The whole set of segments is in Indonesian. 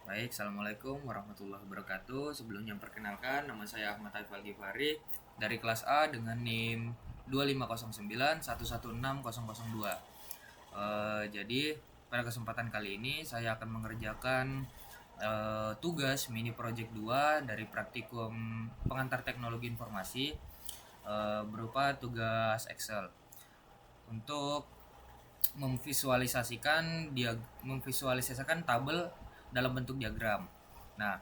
Baik, Assalamualaikum warahmatullahi wabarakatuh. Sebelumnya perkenalkan, nama saya Ahmad Haifal Gifari dari kelas A dengan NIM 25091160002. Jadi pada kesempatan kali ini saya akan mengerjakan tugas mini project 2 dari praktikum pengantar teknologi informasi, berupa tugas Excel untuk memvisualisasikan tabel dalam bentuk diagram. Nah,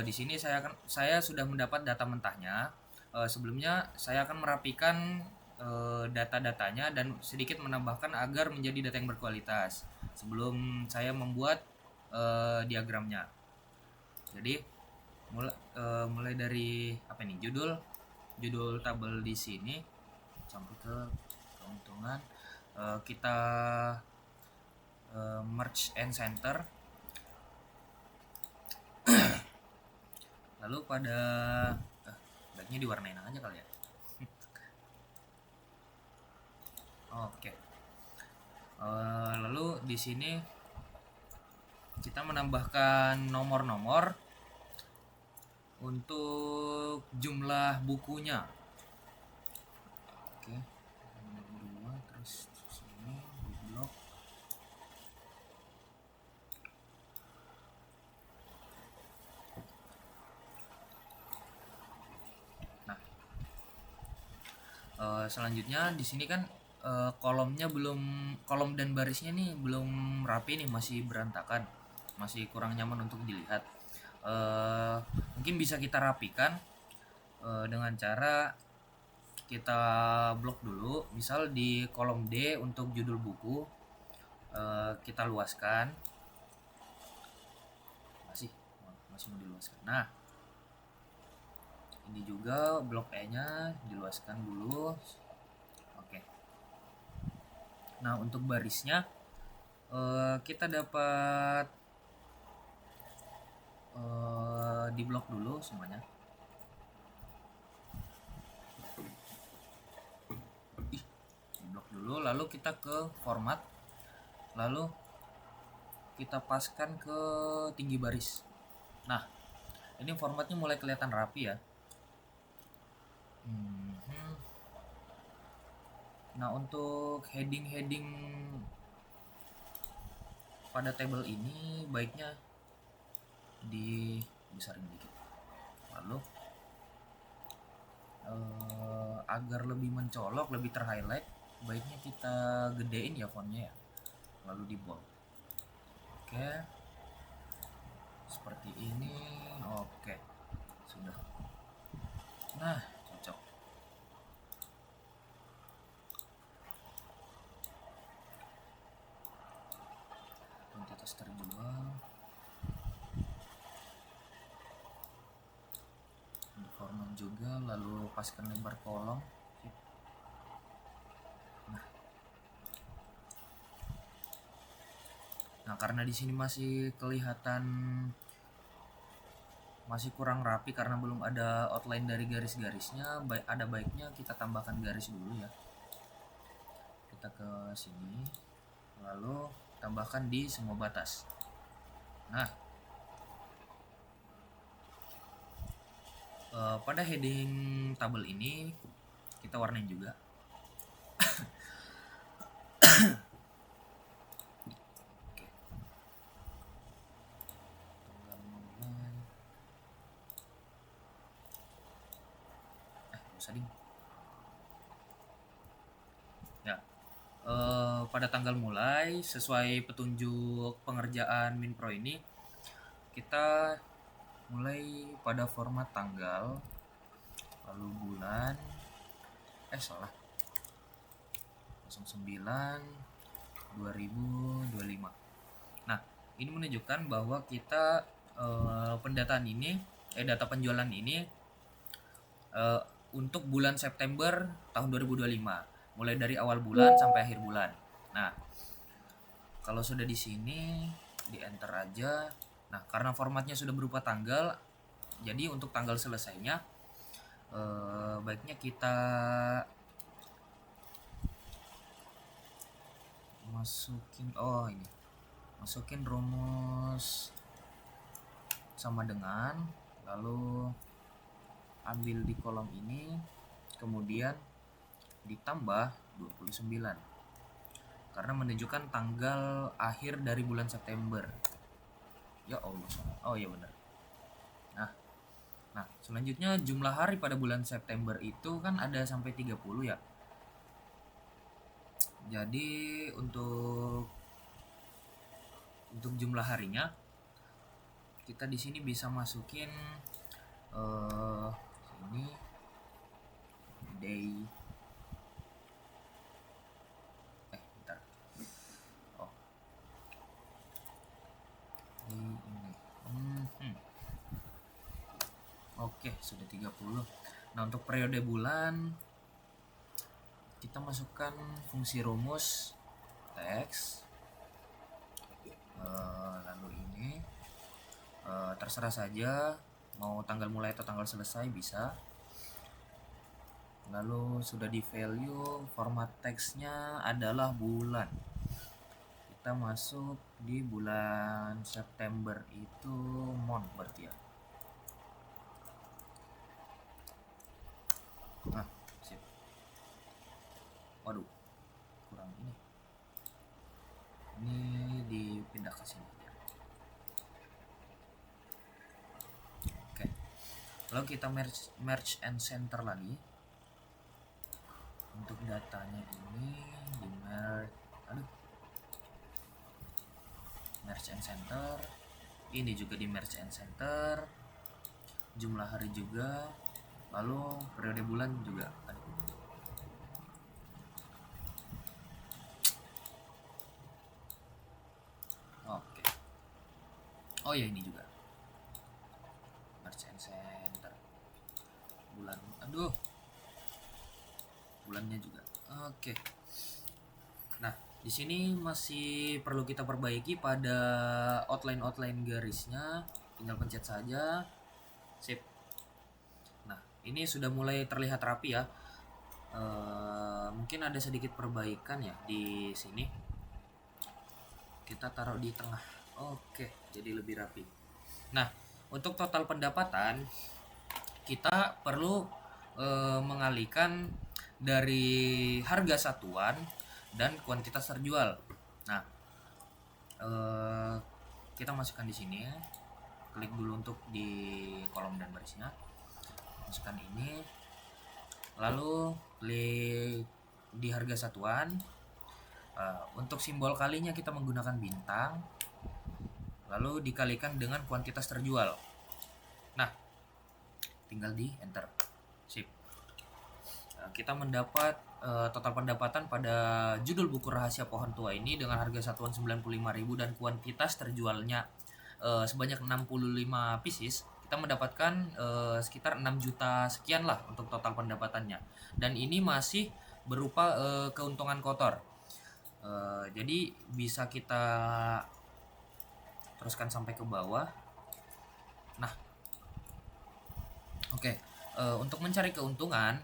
di sini saya sudah mendapat data mentahnya. Sebelumnya saya akan merapikan data-datanya dan sedikit menambahkan agar menjadi data yang berkualitas sebelum saya membuat diagramnya. Jadi mulai dari apa nih, judul tabel di sini sampai ke keuntungan. Kita merge and center. Lalu pada baiknya diwarnain aja kali ya. Oke. Lalu di sini kita menambahkan nomor-nomor untuk jumlah bukunya. Oke. Nomor 2 terus sini di blok. Nah, selanjutnya di sini kan kolom dan barisnya nih belum rapi nih, masih berantakan, masih kurang nyaman untuk dilihat. Mungkin bisa kita rapikan dengan cara kita blok dulu. Misal di kolom D untuk judul buku kita luaskan, masih mau diluaskan. Nah, ini juga blok E nya diluaskan dulu. Oke. Nah, untuk barisnya kita dapat di blok dulu semuanya. Di blok dulu, lalu kita ke format, lalu kita paskan ke tinggi baris. Nah, ini formatnya mulai kelihatan rapi ya. Nah, untuk heading pada table ini baiknya dibesarin dikit. Lalu agar lebih mencolok, lebih terhighlight, baiknya kita gedein ya fontnya ya. Lalu di bold. Oke. Seperti ini. Oke. Sudah. Nah, cocok. Kuantitas terjual. Di format juga, lalu paskan lebar kolom. Nah, karena di sini masih kelihatan masih kurang rapi karena belum ada outline dari garis-garisnya, ada baiknya kita tambahkan garis dulu ya. Kita ke sini, lalu tambahkan di semua batas. Nah, pada heading tabel ini kita warnain juga. Ya, pada tanggal mulai sesuai petunjuk pengerjaan Minpro ini, kita mulai pada format tanggal, lalu bulan, salah, 09/2025. Nah, ini menunjukkan bahwa kita pendataan ini, data penjualan ini untuk bulan September tahun 2025, mulai dari awal bulan sampai akhir bulan. Nah, kalau sudah di sini di enter aja. Nah, karena formatnya sudah berupa tanggal, jadi untuk tanggal selesainya baiknya kita masukin rumus sama dengan, lalu ambil di kolom ini, kemudian ditambah 29 karena menunjukkan tanggal akhir dari bulan September. Ya Allah, oh ya benar. Nah, selanjutnya jumlah hari pada bulan September itu kan ada sampai 30 ya. Jadi untuk jumlah harinya kita di sini bisa masukin ini day bentar. Oh. Ini. Oke, sudah 30. Nah, untuk periode bulan kita masukkan fungsi rumus teks, lalu ini terserah saja mau tanggal mulai atau tanggal selesai bisa. Lalu sudah di value, format teksnya adalah bulan. Kita masuk di bulan September itu month berarti ya. Nah, sip. Waduh, kurang ini. Ini dipindah ke sini. Oke. Lalu kita merge and center lagi. Untuk datanya ini di merge and center. Ini juga di merge and center. Jumlah hari juga. Lalu periode bulan juga. Oke. Oh ya, ini juga merge and center. Bulan, bulannya juga. Oke. Nah, di sini masih perlu kita perbaiki pada outline garisnya. Tinggal pencet saja. Sip. Nah, ini sudah mulai terlihat rapi ya. Mungkin ada sedikit perbaikan ya di sini. Kita taruh di tengah. Oke, jadi lebih rapi. Nah, untuk total pendapatan kita perlu mengalihkan dari harga satuan dan kuantitas terjual. Nah, kita masukkan di sini. Klik dulu untuk di kolom dan barisnya. Masukkan ini. Lalu klik di harga satuan. Untuk simbol kalinya kita menggunakan bintang. Lalu dikalikan dengan kuantitas terjual. Nah, tinggal di enter. Sip. Kita mendapat total pendapatan pada judul buku Rahasia Pohon Tua ini dengan harga satuan 95.000 dan kuantitas terjualnya sebanyak 65 pieces. Kita mendapatkan sekitar 6 juta sekian lah untuk total pendapatannya. Dan ini masih berupa keuntungan kotor. Jadi bisa kita teruskan sampai ke bawah. Nah, oke. Untuk mencari keuntungan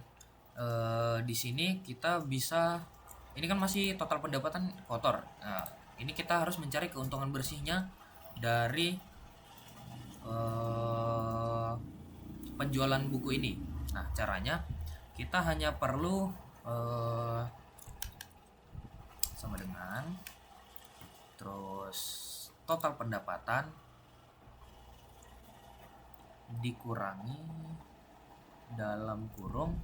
di sini kita bisa, ini kan masih total pendapatan kotor. Nah, ini kita harus mencari keuntungan bersihnya dari penjualan buku ini. Nah, caranya kita hanya perlu sama dengan terus total pendapatan dikurangi dalam kurung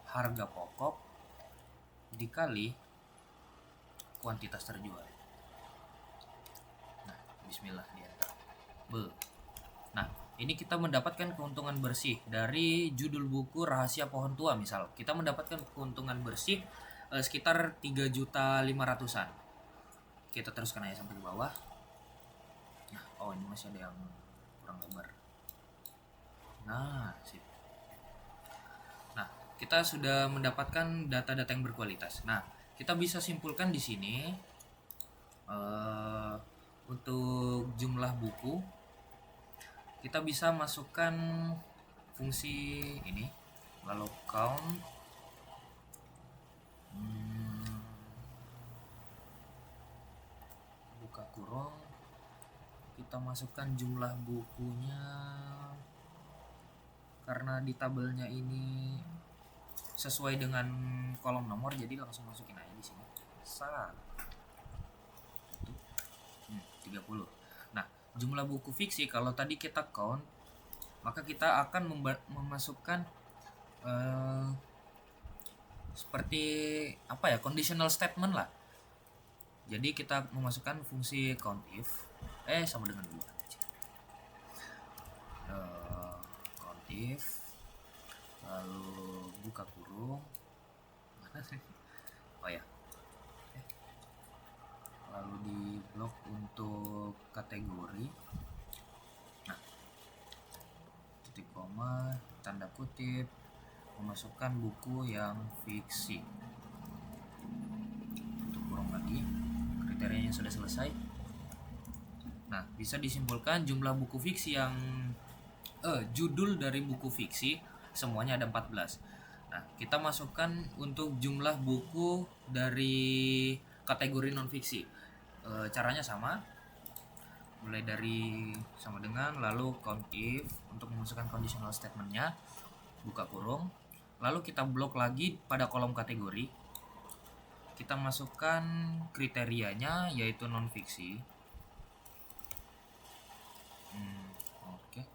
harga pokok dikali kuantitas terjual. Nah, bismillah diantar. Nah, ini kita mendapatkan keuntungan bersih dari judul buku Rahasia Pohon Tua. Misal kita mendapatkan keuntungan bersih sekitar 3.500.000-an. Kita teruskan aja sampai ke bawah. Nah, oh ini masih ada yang kurang lebar. Nah, sip. Nah, kita sudah mendapatkan data-data yang berkualitas. Nah, kita bisa simpulkan di sini untuk jumlah buku kita bisa masukkan fungsi ini, lalu count buka kurung, kita masukkan jumlah bukunya, karena di tabelnya ini sesuai dengan kolom nomor, jadi langsung masukin aja di sini. 30. Nah, jumlah buku fiksi kalau tadi kita count, maka kita akan memasukkan seperti apa ya, conditional statement lah. Jadi kita memasukkan fungsi count if sama dengan dulu count if, lalu buka kurung, mana sih, oh ya, lalu di blok untuk kategori. Nah, titik koma, tanda kutip, memasukkan buku yang fiksi, tutup kurung lagi, kriterianya sudah selesai. Nah, bisa disimpulkan jumlah buku fiksi yang judul dari buku fiksi semuanya ada 14. Nah, kita masukkan untuk jumlah buku dari kategori non fiksi. Caranya sama, mulai dari sama dengan, lalu count if untuk memasukkan conditional statementnya, buka kurung, lalu kita blok lagi pada kolom kategori, kita masukkan kriterianya yaitu non fiksi. Oke,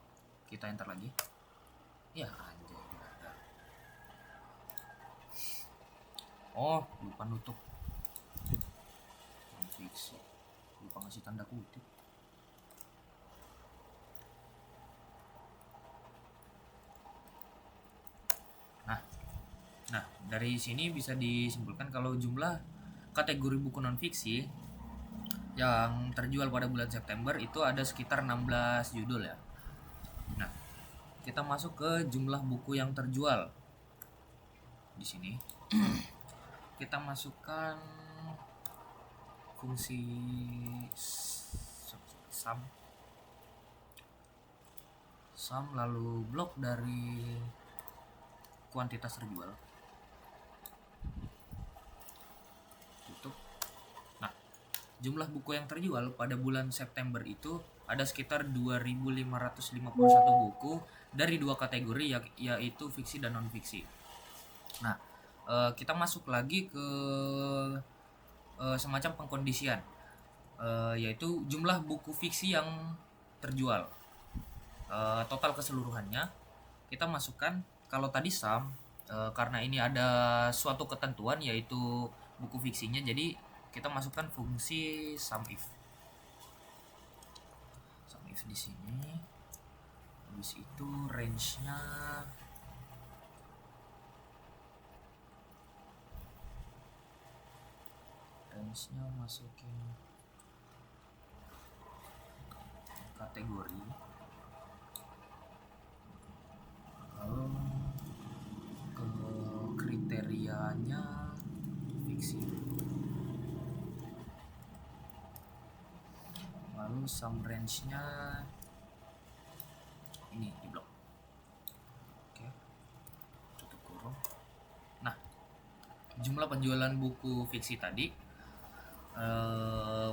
kita enter lagi. Ya anjay, ada. Oh, lupa nutup non fiksi, lupa ngasih tanda kutip. Nah, dari sini bisa disimpulkan kalau jumlah kategori buku non fiksi yang terjual pada bulan September itu ada sekitar 16 judul ya. Nah, kita masuk ke jumlah buku yang terjual. Di sini kita masukkan fungsi sum lalu blok dari kuantitas terjual. Tutup. Nah, jumlah buku yang terjual pada bulan September itu ada sekitar 2.551 buku dari dua kategori yaitu fiksi dan non fiksi. Nah, kita masuk lagi ke semacam pengkondisian, yaitu jumlah buku fiksi yang terjual. Total keseluruhannya kita masukkan, kalau tadi sum, karena ini ada suatu ketentuan yaitu buku fiksinya, jadi kita masukkan fungsi sum if di sini. Habis itu range-nya masukin kategori, lalu ke kriterianya fiksi, lalu sum range-nya ini di blok. Oke, tutup kurung. Nah, jumlah penjualan buku fiksi tadi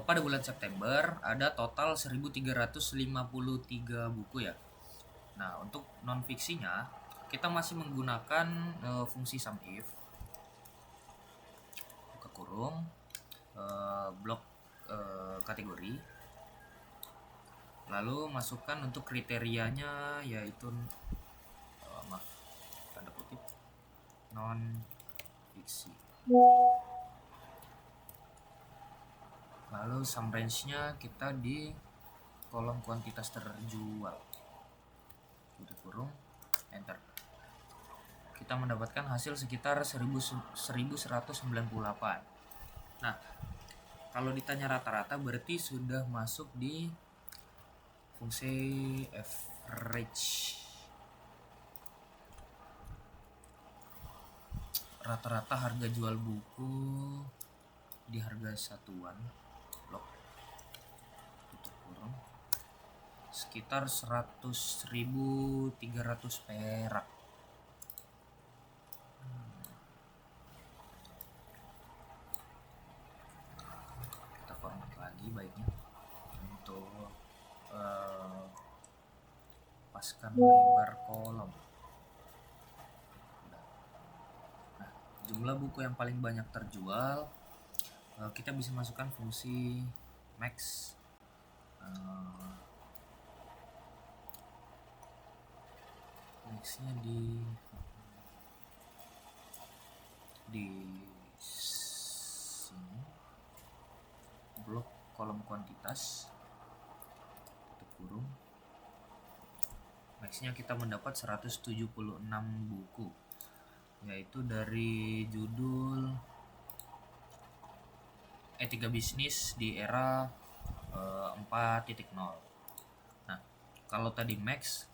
pada bulan September ada total 1.353 buku ya. Nah, untuk non fiksinya kita masih menggunakan fungsi sum if, buka kurung, blok kategori, lalu masukkan untuk kriterianya yaitu tanda kutip non fiksi, lalu sum range-nya kita di kolom kuantitas terjual, tutup kurung, enter. Kita mendapatkan hasil sekitar 1198. Nah, kalau ditanya rata-rata berarti sudah masuk di fungsi average. Rata-rata harga jual buku di harga satuan, blok, tutup kurung, sekitar 100.300 perak. Kita format lagi baiknya untuk bebaskan lebar kolom. Nah, jumlah buku yang paling banyak terjual, kita bisa masukkan fungsi max. Maxnya di sini, blok kolom kuantitas, tutup kurung. Maxnya kita mendapat 176 buku, yaitu dari judul Etika Bisnis di Era 4.0. Nah, kalau tadi max,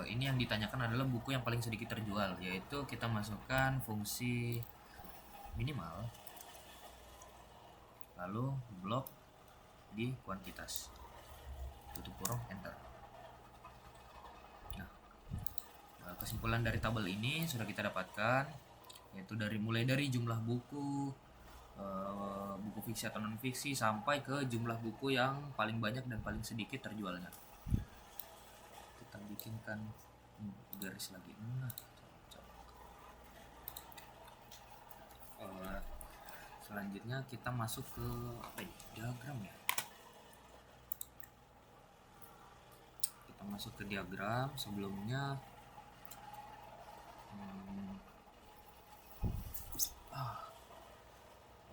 ini yang ditanyakan adalah buku yang paling sedikit terjual, yaitu kita masukkan fungsi minimal, lalu blok di kuantitas, tutup kurung, enter. Nah, kesimpulan dari tabel ini sudah kita dapatkan, yaitu mulai dari jumlah buku, buku fiksi atau non fiksi, sampai ke jumlah buku yang paling banyak dan paling sedikit terjualnya. Kita bikinkan garis lagi. Selanjutnya kita masuk ke diagram ya. Kita masuk ke diagram. Sebelumnya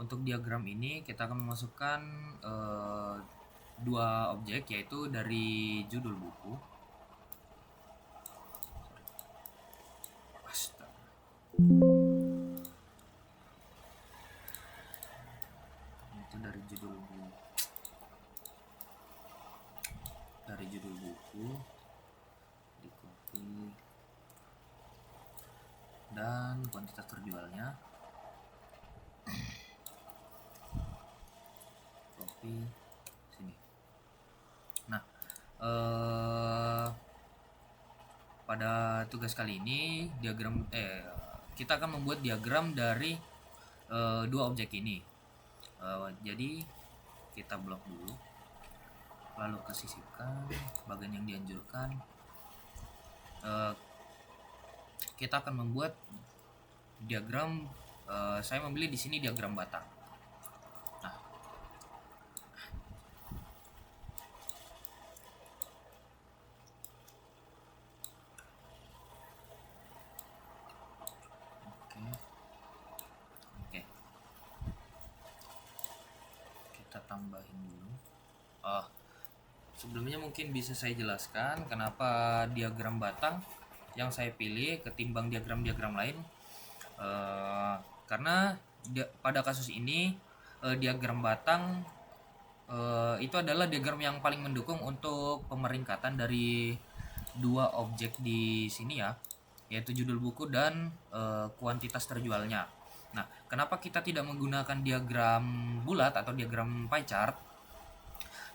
untuk diagram ini kita akan memasukkan dua objek, yaitu dari judul buku. Itu dari judul buku di copy dan kuantitas terjualnya copy sini. Nah, pada tugas kali ini kita akan membuat diagram dari dua objek ini. Jadi kita blok dulu, lalu kesisipkan bagian yang dianjurkan. Kita akan membuat diagram. Saya memilih di sini diagram batang. Nah, oke. Kita tambahin dulu. Sebelumnya mungkin bisa saya jelaskan kenapa diagram batang yang saya pilih ketimbang diagram-diagram lain. Karena pada kasus ini diagram batang itu adalah diagram yang paling mendukung untuk pemeringkatan dari dua objek di sini ya, yaitu judul buku dan kuantitas terjualnya. Nah, kenapa kita tidak menggunakan diagram bulat atau diagram pie chart?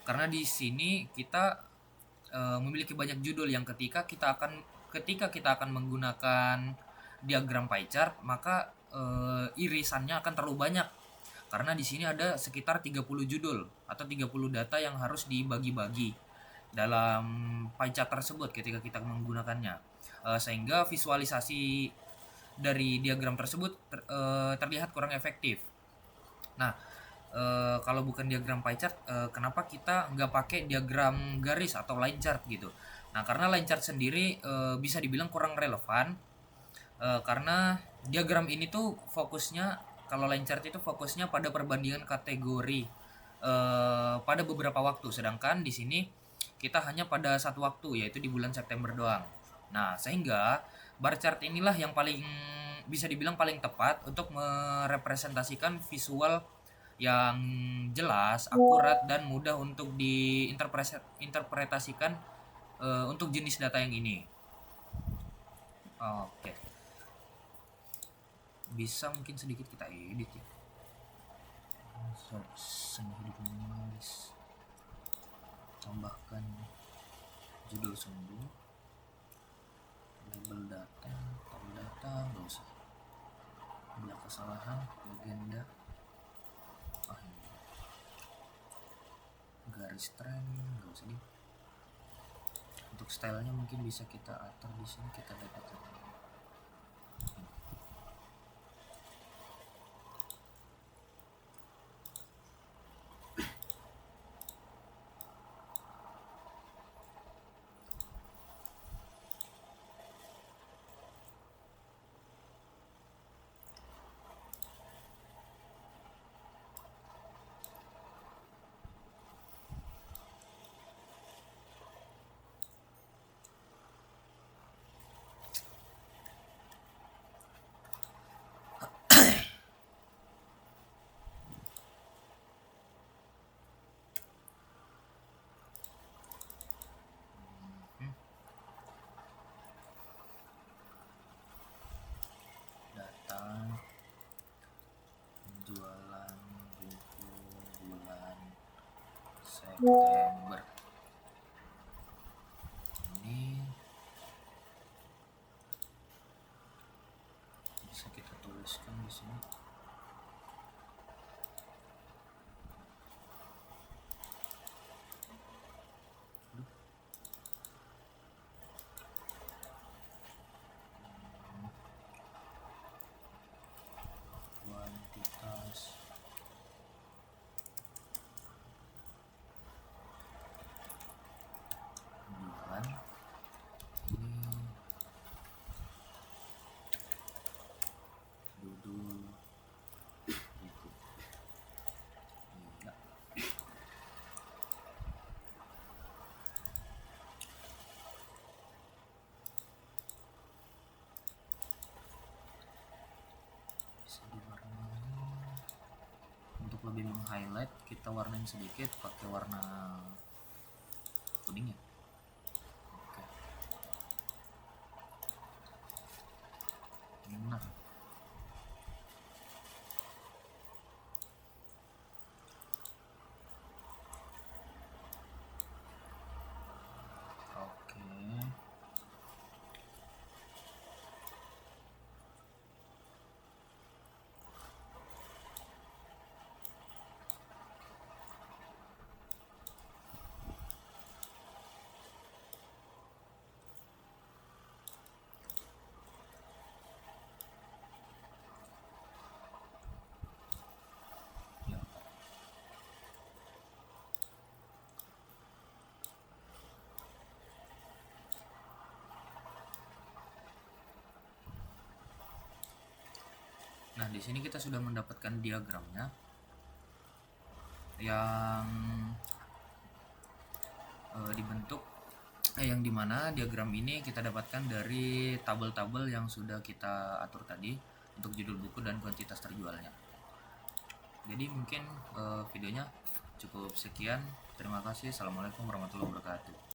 Karena di sini kita memiliki banyak judul yang ketika kita akan menggunakan diagram pie chart, maka irisannya akan terlalu banyak. Karena di sini ada sekitar 30 judul atau 30 data yang harus dibagi-bagi dalam pie chart tersebut ketika kita menggunakannya. Sehingga visualisasi dari diagram tersebut terlihat kurang efektif. Nah, kalau bukan diagram pie chart, kenapa kita nggak pakai diagram garis atau line chart gitu? Nah, karena line chart sendiri bisa dibilang kurang relevan, karena diagram ini tuh fokusnya, kalau line chart itu fokusnya pada perbandingan kategori pada beberapa waktu, sedangkan di sini kita hanya pada satu waktu, yaitu di bulan September doang. Nah, sehingga bar chart inilah yang paling bisa dibilang paling tepat untuk merepresentasikan visual yang jelas, akurat, dan mudah untuk diinterpretasikan untuk jenis data yang ini. Oke. Bisa mungkin sedikit kita edit ya. Seni hidup minimalis. Tambahkan judul sumbu, label data, tabel data, nggak usah. Bila kesalahan, legenda. Garis tren nggak usah nih. Untuk Untuk stylenya mungkin bisa kita atur di sini, kita dapatkan. Data penjualan buku bulan September. Ini bisa kita tuliskan di sini. Kuantitas penjualan ini, judul buku. Iya. Bisa diwarnai. Untuk lebih meng-highlight, kita warnain sedikit pakai warna kuning ya. Oke. Nah, oke. Ya. Nah, di sini kita sudah mendapatkan diagramnya yang dibentuk yang dimana diagram ini kita dapatkan dari tabel-tabel yang sudah kita atur tadi untuk judul buku dan kuantitas terjualnya. Jadi mungkin videonya cukup sekian. Terima kasih. Assalamualaikum warahmatullahi wabarakatuh.